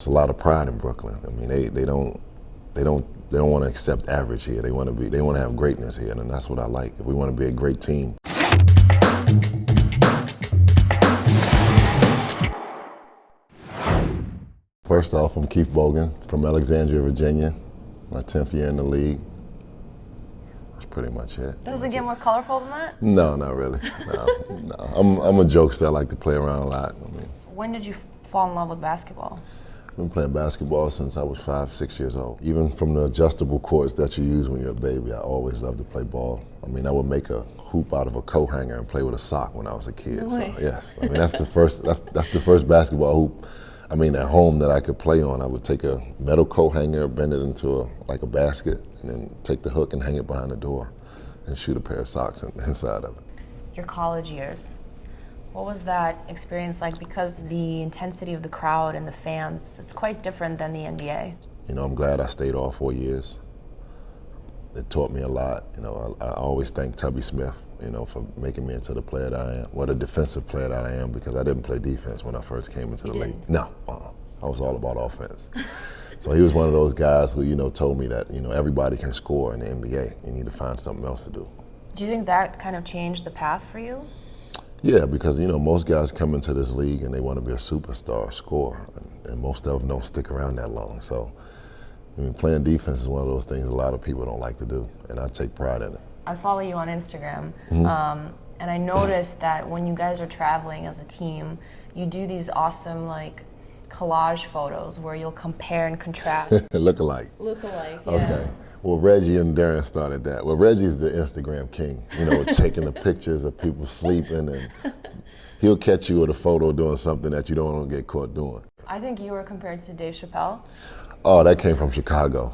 a lot of pride in Brooklyn. I mean, they don't want to accept average here. They want to have greatness here, and that's what I like. If we want to be a great team. First off, I'm Keith Bogans from Alexandria, Virginia. My 10th year in the league. That's pretty much it. Does it get more colorful than that? No, not really. No. I'm a jokester. I like to play around a lot. When did you fall in love with basketball? I've been playing basketball since I was 5, 6 years old. Even from the adjustable courts that you use when you're a baby, I always loved to play ball. I mean, I would make a hoop out of a coat hanger and play with a sock when I was a kid. No way. So yes, I mean that's the first basketball hoop. I mean, at home that I could play on. I would take a metal coat hanger, bend it into like a basket, and then take the hook and hang it behind the door and shoot a pair of socks inside of it. Your college years, what was that experience like? Because the intensity of the crowd and the fans, it's quite different than the NBA. You know, I'm glad I stayed all 4 years. It taught me a lot. You know, I always thank Tubby Smith, you know, for making me into the player that I am. What a defensive player that I am, because I didn't play defense when I first came into the league. No, I was all about offense. So he was one of those guys who, you know, told me that, you know, everybody can score in the NBA. You need to find something else to do. Do you think that kind of changed the path for you? Yeah, because, you know, most guys come into this league and they want to be a superstar, scorer, and most of them don't stick around that long. So, I mean, playing defense is one of those things a lot of people don't like to do, and I take pride in it. I follow you on Instagram, and I noticed that when you guys are traveling as a team, you do these awesome, like, collage photos where you'll compare and contrast. Look-alike. Look-alike, yeah. Okay. Well, Reggie and Darren started that. Well, Reggie's the Instagram king, you know, taking the pictures of people sleeping, and he'll catch you with a photo doing something that you don't want to get caught doing. I think you were compared to Dave Chappelle. Oh, that came from Chicago.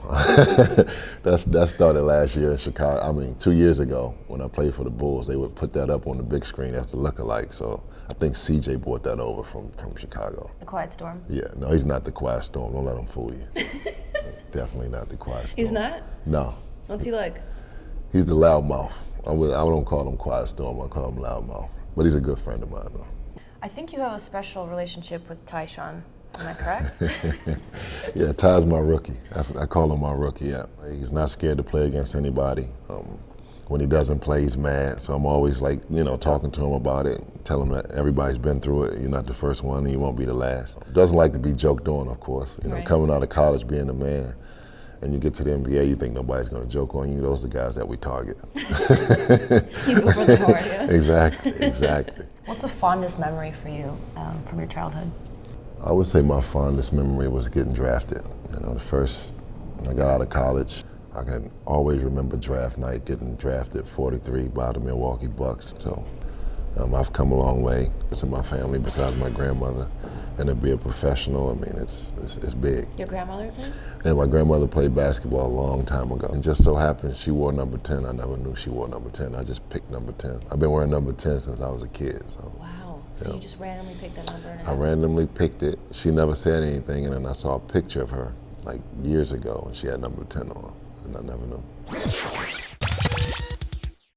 that started last year in Chicago. I mean, 2 years ago when I played for the Bulls, they would put that up on the big screen as the look-alike. So I think CJ brought that over from Chicago. The Quiet Storm? Yeah, no, he's not the Quiet Storm. Don't let him fool you. Definitely not the Quiet Storm. He's not? No. What's he like? He's the loudmouth. I don't call him Quiet Storm, I call him loudmouth. But he's a good friend of mine, though. I think you have a special relationship with Tyshawn. Am I correct? Yeah, Ty's my rookie. I call him my rookie, yeah. He's not scared to play against anybody. When he doesn't play, he's mad. So I'm always like, you know, talking to him about it, tell him that everybody's been through it. You're not the first one and you won't be the last. Doesn't like to be joked on, of course. You know, Right. Coming out of college, being a man, and you get to the NBA, you think nobody's gonna joke on you. Those are the guys that we target. You go for the hard, yeah? Exactly. What's the fondest memory for you from your childhood? I would say my fondest memory was getting drafted. You know, when I got out of college, I can always remember draft night, getting drafted 43 by the Milwaukee Bucks. So I've come a long way. It's in my family besides my grandmother. And to be a professional, I mean, it's big. Your grandmother played? And my grandmother played basketball a long time ago. And just so happened she wore number 10. I never knew she wore number 10. I just picked number 10. I've been wearing number 10 since I was a kid. So. Wow. So you just randomly picked that number? I randomly picked it. She never said anything, and then I saw a picture of her like years ago, and she had number 10 on, and I never knew.